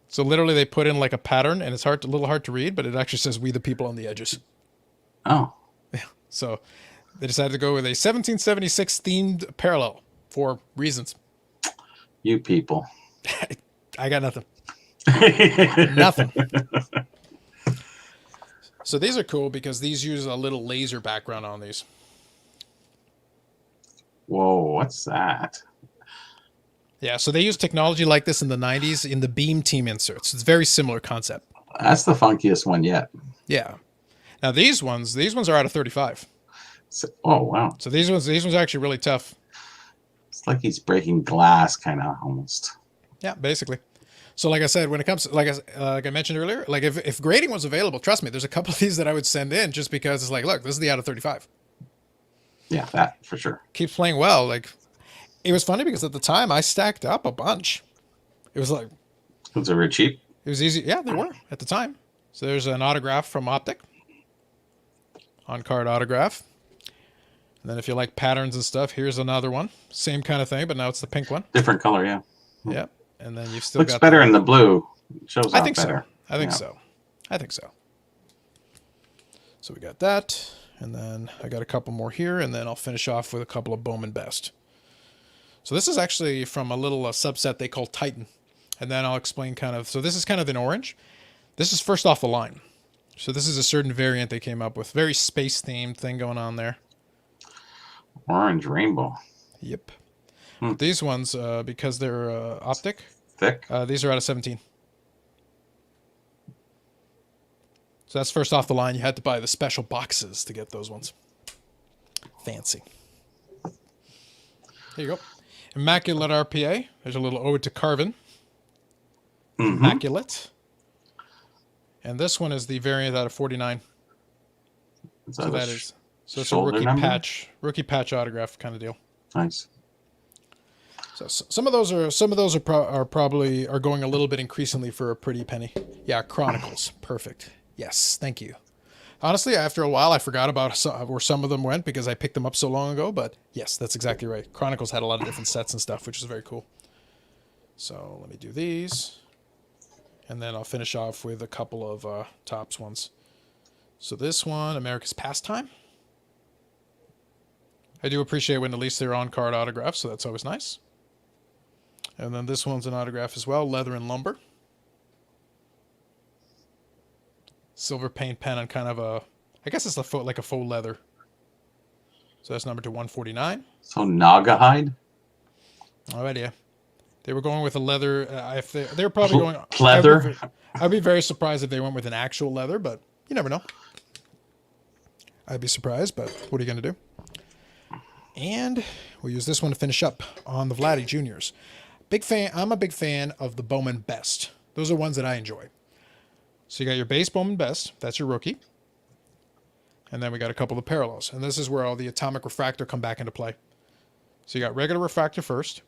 So literally they put in like a pattern, and it's a little hard to read, but it actually says We the People on the edges. Oh. Yeah. So they decided to go with a 1776 themed parallel for reasons. You people. I got nothing. Nothing. So these are cool because these use a little laser background on these. Whoa, what's that? Yeah, so they use technology like this in the 90s in the Beam Team inserts. It's a very similar concept. That's the funkiest one yet. Yeah. Now these ones are out of 35. So, oh wow. So these ones are actually really tough. It's like he's breaking glass, kind of almost. Yeah, basically. So like I said, when it comes to, like I mentioned earlier, like if grading was available, trust me, there's a couple of these that I would send in just because it's like, look, this is the out of 35. Yeah, that for sure. Keeps playing well. Like, it was funny because at the time I stacked up a bunch. It was like, Was it very cheap? it was easy. Yeah, they were at the time. So there's an autograph from Optic. On-card autograph. And then if you like patterns and stuff, here's another one. Same kind of thing, but now it's the pink one. Different color, yeah. Yeah. And then you've still Looks got better in the blue. Shows I off think better. so. I think Yeah. so. I think so. So we got that. And then I got a couple more here, and then I'll finish off with a couple of Bowman Best. So this is actually from a little subset they call Titan. And then I'll explain kind of, so this is kind of in orange. This is first off the line. So this is a certain variant they came up with. Very space-themed thing going on there. Orange rainbow. Yep. These ones, because they're Optic, Thick. these are out of 17. So that's first off the line. You had to buy the special boxes to get those ones. Fancy. Here you go. Immaculate RPA. There's a little ode to Carvin. Immaculate. And this one is the variant out of 49. So that is. So it's a rookie patch autograph kind of deal. Nice. So some of those are probably going a little bit increasingly for a pretty penny. Yeah, Chronicles. Perfect. Yes, thank you. Honestly, after a while, I forgot about where some of them went because I picked them up so long ago. But yes, that's exactly right. Chronicles had a lot of different sets and stuff, which is very cool. So let me do these. And then I'll finish off with a couple of Topps ones. So this one, America's Pastime. I do appreciate when at least they're on-card autographs, so that's always nice. And then this one's an autograph as well, Leather and Lumber. Silver paint pen on kind of a, I guess it's like a faux leather. So that's numbered to 149. So Naga hide? Alright, yeah. They were going with a leather. If they're probably going leather. I'd be very surprised if they went with an actual leather, but you never know. I'd be surprised, but what are you going to do? And we'll use this one to finish up on the Vladdy Juniors. Big fan. I'm a big fan of the Bowman Best. Those are ones that I enjoy. So you got your base Bowman Best. That's your rookie. And then we got a couple of parallels. And this is where all the atomic refractor come back into play. So you got regular refractor first.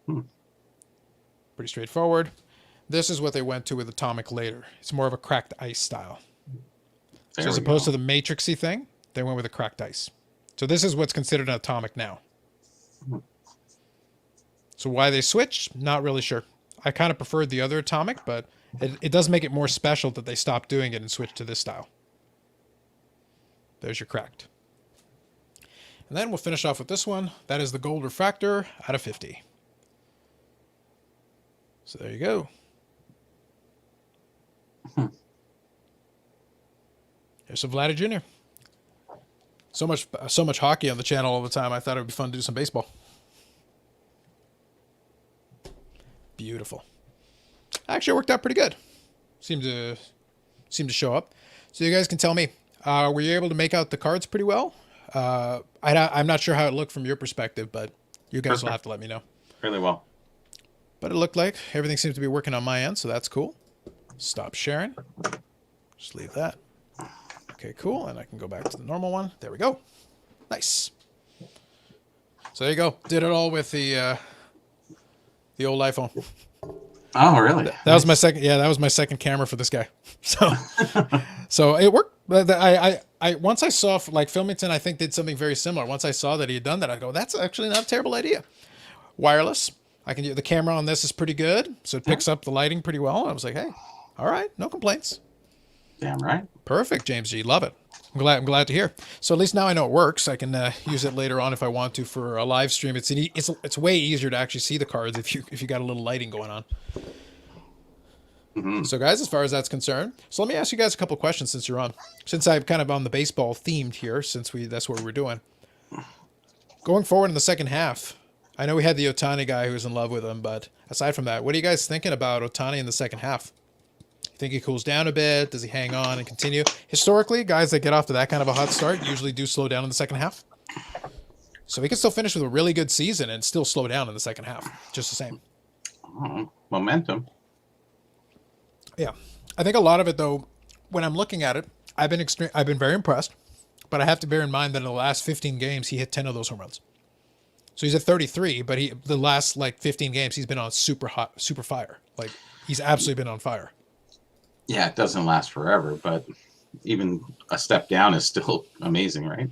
Pretty straightforward. This is what they went to with atomic later. It's more of a cracked ice style. So as opposed to the matrixy thing, they went with a cracked ice. So this is what's considered an atomic now. So why they switched, not really sure. I kind of preferred the other atomic, but it does make it more special that they stopped doing it and switched to this style. There's your cracked. And then we'll finish off with this one. That is the gold refractor out of 50. So there you go. Here's some Vladdy Jr. So much hockey on the channel all the time. I thought it would be fun to do some baseball. Beautiful. Actually, it worked out pretty good. Seemed to show up. So you guys can tell me, were you able to make out the cards pretty well? I'm not sure how it looked from your perspective, but you guys will have to let me know. Really well. But it looked like everything seems to be working on my end, so that's cool. Stop sharing. Just leave that. Okay, cool. And I can go back to the normal one. There we go. Nice. So there you go. Did it all with the old iPhone. Oh, really? That was my second. Yeah, that was my second camera for this guy. So, so it worked. I once I saw like Filmington, I think did something very similar. Once I saw that he had done that, I go, that's actually not a terrible idea. Wireless. I can do the camera on this is pretty good, so it picks up the lighting pretty well. I was like, hey, all right, no complaints. Damn right. Perfect, James G. Love it. I'm glad to hear. So at least now I know it works. I can use it later on if I want to for a live stream. It's way easier to actually see the cards if you got a little lighting going on. Mm-hmm. So guys, as far as that's concerned, so let me ask you guys a couple questions since you're on. Since I'm kind of on the baseball themed here, that's what we're doing. Going forward in the second half, I know we had the Ohtani guy who was in love with him, but aside from that, what are you guys thinking about Ohtani in the second half? You think he cools down a bit? Does he hang on and continue? Historically, guys that get off to that kind of a hot start usually do slow down in the second half. So he can still finish with a really good season and still slow down in the second half, just the same. Momentum. Yeah. I think a lot of it, though, when I'm looking at it, I've been very impressed, but I have to bear in mind that in the last 15 games, he hit 10 of those home runs. So he's at 33, but the last 15 games, he's been on super fire. Like, he's absolutely been on fire. Yeah, it doesn't last forever, but even a step down is still amazing, right?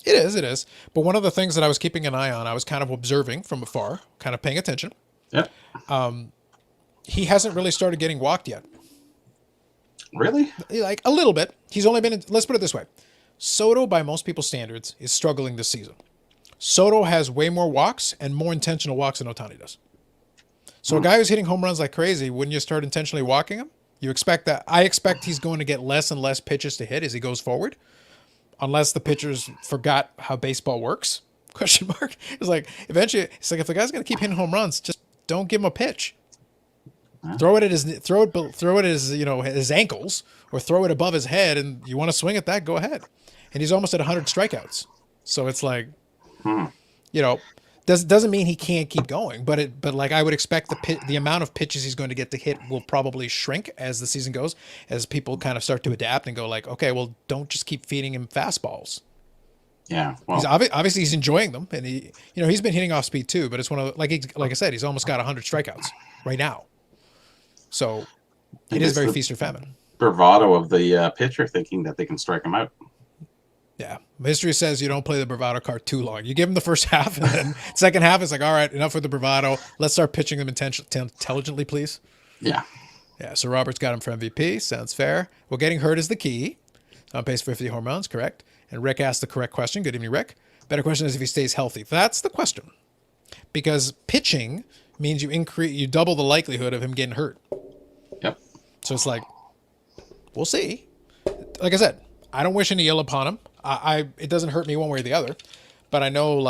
It is. But one of the things that I was keeping an eye on, I was kind of observing from afar, kind of paying attention. Yep. He hasn't really started getting walked yet. Really? Like, a little bit. He's only been, let's put it this way. Soto, by most people's standards, is struggling this season. Soto has way more walks and more intentional walks than Ohtani does. So a guy who's hitting home runs like crazy, wouldn't you start intentionally walking him? You expect that. I expect he's going to get less and less pitches to hit as he goes forward, unless the pitchers forgot how baseball works. Question mark. It's like eventually, it's like if the guy's going to keep hitting home runs, just don't give him a pitch. Throw it at his his ankles, or throw it above his head, and you want to swing at that, go ahead. And he's almost at 100 strikeouts. So it's like, doesn't mean he can't keep going, but like I would expect the amount of pitches he's going to get to hit will probably shrink as the season goes, as people kind of start to adapt and go like, okay, well, don't just keep feeding him fastballs. Yeah, well, he's obviously he's enjoying them, and he's been hitting off speed too, but it's one of like I said, he's almost got 100 strikeouts right now. So it is very feast or famine. Bravado of the pitcher thinking that they can strike him out. Yeah. History says you don't play the bravado card too long. You give him the first half, and then second half, it's like, all right, enough with the bravado. Let's start pitching them intelligently, please. Yeah. Yeah, so Robert's got him for MVP. Sounds fair. Well, getting hurt is the key. On pace for 50 home runs, correct. And Rick asked the correct question. Good evening, Rick. Better question is if he stays healthy. That's the question. Because pitching means you double the likelihood of him getting hurt. Yep. So it's like, we'll see. Like I said, I don't wish any ill upon him. It doesn't hurt me one way or the other. But I know,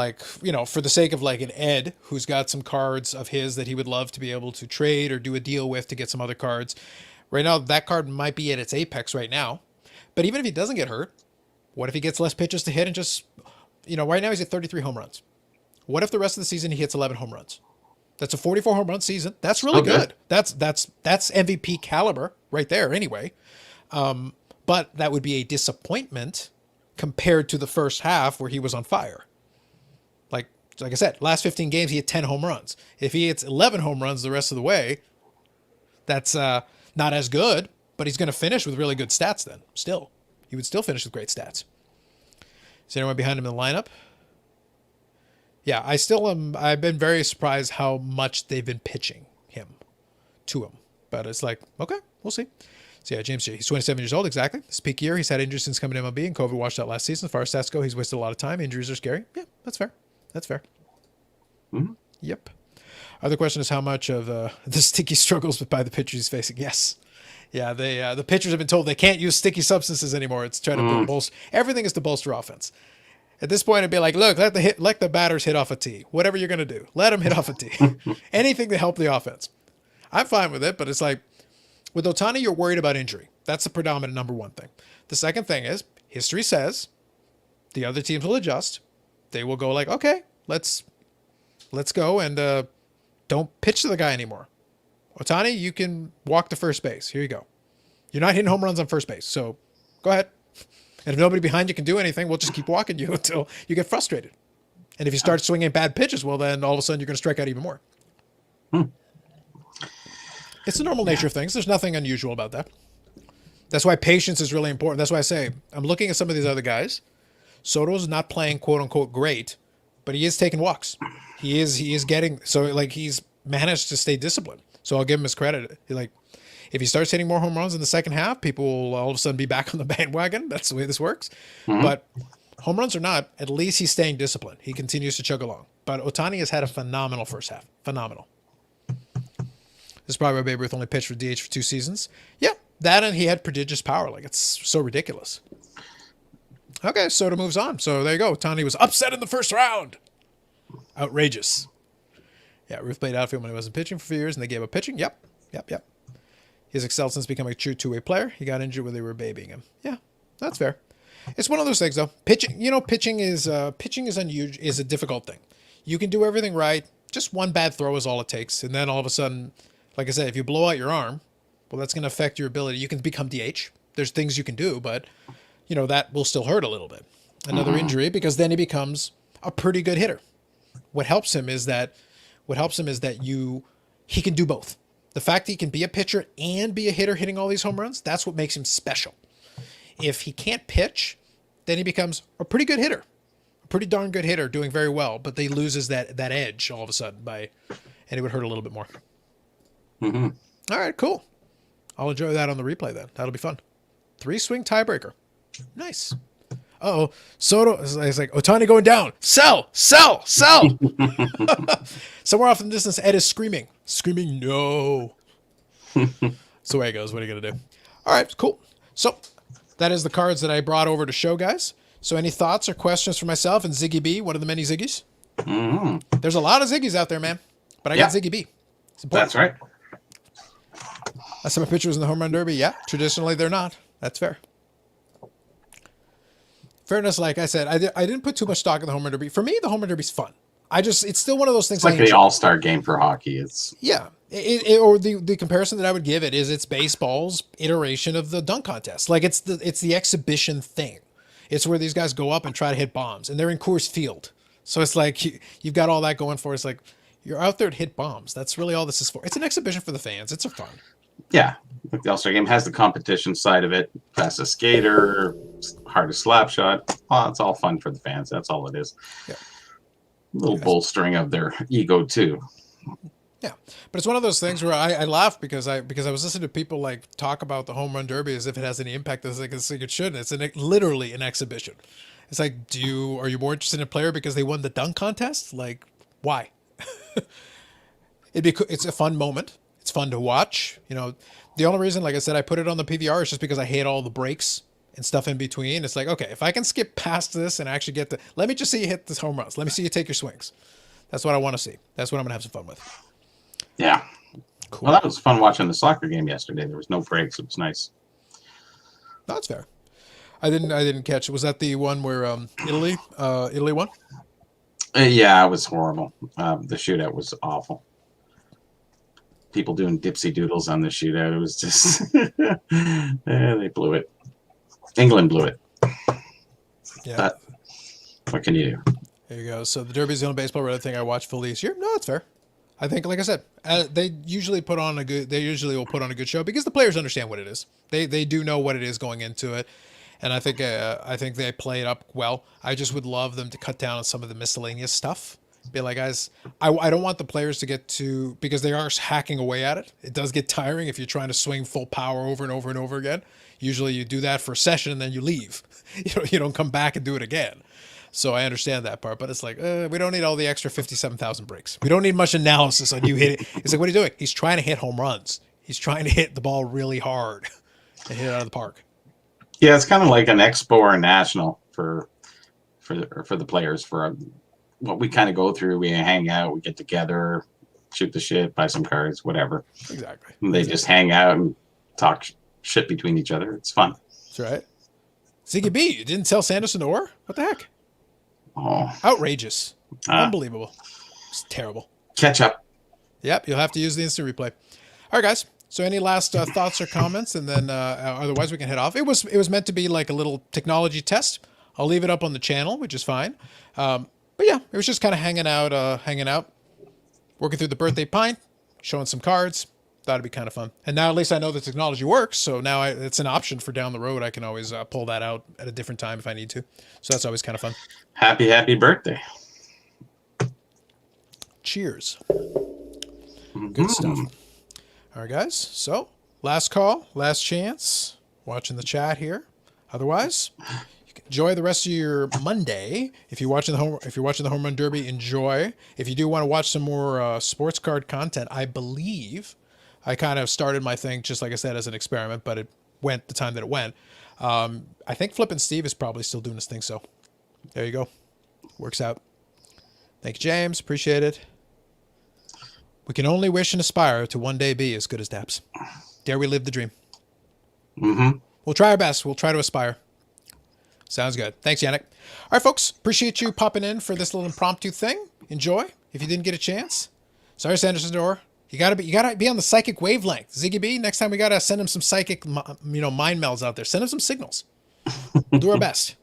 for the sake of like an Ed who's got some cards of his that he would love to be able to trade or do a deal with to get some other cards. Right now, that card might be at its apex right now. But even if he doesn't get hurt, what if he gets less pitches to hit and just, right now he's at 33 home runs. What if the rest of the season he hits 11 home runs? That's a 44 home run season. That's really good. That's MVP caliber right there anyway. But that would be a disappointment compared to the first half where he was on fire. Like I said, last 15 games, he had 10 home runs. If he hits 11 home runs the rest of the way, that's not as good, but he's going to finish with really good stats then. Still. He would still finish with great stats. Is anyone behind him in the lineup? Yeah, I've been very surprised how much they've been pitching to him. But it's like, okay, we'll see. So yeah, James G. He's 27 years old, exactly. His peak year. He's had injuries since coming to MLB, and COVID washed out last season. As far as stats go, he's wasted a lot of time. Injuries are scary. Yeah, that's fair. Mm-hmm. Yep. Other question is how much of the sticky struggles by the pitchers he's facing. Yes. Yeah, the pitchers have been told they can't use sticky substances anymore. It's trying to bolster. Everything is to bolster offense. At this point, it'd be like, look, let the batters hit off a tee. Whatever you're going to do, let them hit off a tee. Anything to help the offense. I'm fine with it, but it's like, With Otani, you're worried about injury. That's the predominant number one thing. The second thing is history says the other teams will adjust. They will go like, okay, let's go and don't pitch to the guy anymore. Otani, you can walk to first base. Here you go. You're not hitting home runs on first base, so go ahead. And if nobody behind you can do anything, we'll just keep walking you until you get frustrated. And if you start swinging bad pitches, well, then all of a sudden you're going to strike out even more. It's the normal nature of things. There's nothing unusual about that. That's why patience is really important. That's why I say I'm looking at some of these other guys. Soto's not playing quote unquote great, but he is taking walks. He is getting so like he's managed to stay disciplined. So I'll give him his credit. Like if he starts hitting more home runs in the second half, people will all of a sudden be back on the bandwagon. That's the way this works. But home runs or not, at least he's staying disciplined. He continues to chug along. But Otani has had a phenomenal first half. Phenomenal. This is probably why Babe Ruth only pitched for DH for 2 seasons. Yeah, that and he had prodigious power. Like, it's so ridiculous. Okay, Soto moves on. So there you go. Otani was upset in the first round. Outrageous. Yeah, Ruth played outfield when he wasn't pitching for a few years, and they gave up pitching. Yep. He's excelled since becoming a true two-way player. He got injured when they were babying him. Yeah, that's fair. It's one of those things, though. Pitching is unusual. Is a difficult thing. You can do everything right. Just one bad throw is all it takes, and then all of a sudden, like I said, if you blow out your arm, well, that's going to affect your ability. You can become DH. There's things you can do, but that will still hurt a little bit. Another injury, because then he becomes a pretty good hitter. What helps him is that he can do both. The fact that he can be a pitcher and be a hitter hitting all these home runs, that's what makes him special. If he can't pitch, then he becomes a pretty good hitter. A pretty darn good hitter doing very well, but he loses that edge all of a sudden and it would hurt a little bit more. All right, cool. I'll enjoy that on the replay then. That'll be fun. 3-swing tiebreaker. Nice. Uh-oh. Soto is like, Otani going down. Sell. Somewhere off in the distance, Ed is screaming. No. That's the way it goes. What are you going to do? All right, cool. So that is the cards that I brought over to show, guys. So any thoughts or questions for myself and Ziggy B, one of the many Ziggies? There's a lot of Ziggies out there, man. But I got Ziggy B. That's right. Last time I pitched was in the home run derby. Yeah, traditionally they're not. That's fair. Fairness, like I said, I didn't put too much stock in the home run derby. For me, the home run derby's fun. It's still one of those things. It's like the all-star game for hockey. Or the comparison that I would give it is it's baseball's iteration of the dunk contest. Like it's the exhibition thing. It's where these guys go up and try to hit bombs, and they're in Coors Field. So it's like you've got all that going for it. It's like you're out there to hit bombs. That's really all this is for. It's an exhibition for the fans. It's a fun. Yeah, like the all-star game has the competition side of it. Fastest skater, hardest slap shot. Oh, it's all fun for the fans. That's all it is. Yeah. A little bolstering of their ego too. Yeah, but it's one of those things where I laugh because I was listening to people like talk about the home run derby as if it has any impact as like it should. It's literally an exhibition. It's like, are you more interested in a player because they won the dunk contest? Like, why? It's a fun moment. It's fun to watch. The only reason, like I said, I put it on the PVR is just because I hate all the breaks and stuff in between. It's like, okay, if I can skip past this and actually let me just see you hit this home runs. Let me see you take your swings. That's what I want to see. That's what I'm going to have some fun with. Yeah. Cool. Well, that was fun watching the soccer game yesterday. There was no breaks. It was nice. No, that's fair. I didn't catch it. Was that the one where Italy won? Yeah, it was horrible. The shootout was awful. People doing dipsy doodles on the shootout. It was just they blew it. England blew it. Yeah. But what can you do? There you go. So the Derby's the only baseball related thing I watched fully this year. No, that's fair. I think, like I said, they usually will put on a good show because the players understand what it is. They do know what it is going into it, and I think they play it up well. I just would love them to cut down on some of the miscellaneous stuff. Be like, guys, I don't want the players to get to, because they are hacking away at it. It does get tiring if you're trying to swing full power over and over and over again. Usually you do that for a session and then you leave. You don't come back and do it again. So I understand that part, but it's like, we don't need all the extra 57,000 breaks. We don't need much analysis on you hitting. It's like, what are you doing? He's trying to hit home runs. He's trying to hit the ball really hard and hit it out of the park. Yeah, it's kind of like an expo or a national for the players. For what we kind of go through, we hang out, we get together, shoot the shit, buy some cards, whatever. Exactly. And they just hang out and talk shit between each other. It's fun. That's right. Ziggy B, you didn't tell Sanderson or? What the heck? Oh, Outrageous. Unbelievable. It's terrible. Catch up. Yep, you'll have to use the instant replay. All right, guys. So any last thoughts or comments, and then otherwise we can head off. It was meant to be like a little technology test. I'll leave it up on the channel, which is fine. But yeah, it was just kind of hanging out, working through the birthday pint, showing some cards. Thought it'd be kind of fun. And now at least I know the technology works, so now it's an option for down the road. I can always pull that out at a different time if I need to. So that's always kind of fun. Happy birthday. Cheers. Good stuff. All right, guys. So last call, last chance. Watching the chat here. Otherwise, you can enjoy the rest of your Monday. If you're watching the home run derby, enjoy. If you do want to watch some more sports card content, I believe I kind of started my thing just like I said as an experiment, but it went the time that it went. I think Flippin' Steve is probably still doing his thing. So there you go. Works out. Thank you, James. Appreciate it. We can only wish and aspire to one day be as good as Daps. Dare we live the dream? We'll try our best. We'll try to aspire. Sounds good. Thanks, Yannick. All right, folks. Appreciate you popping in for this little impromptu thing. Enjoy. If you didn't get a chance. Sorry, Sanderson Door. You gotta be on the psychic wavelength. Ziggy B, next time we gotta send him some psychic, mind melds out there. Send him some signals. We'll do our best.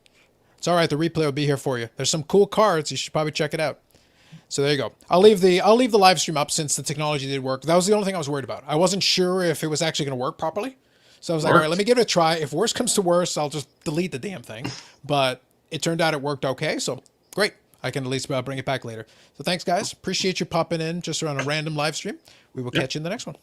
It's all right. The replay will be here for you. There's some cool cards. You should probably check it out. So there you go. I'll leave the live stream up since the technology did work. That was the only thing I was worried about. I wasn't sure if it was actually going to work properly. So I was like, all right, let me give it a try. If worse comes to worse, I'll just delete the damn thing. But it turned out it worked okay. So great. I can at least bring it back later. So thanks, guys. Appreciate you popping in just around a random live stream. We will catch you in the next one.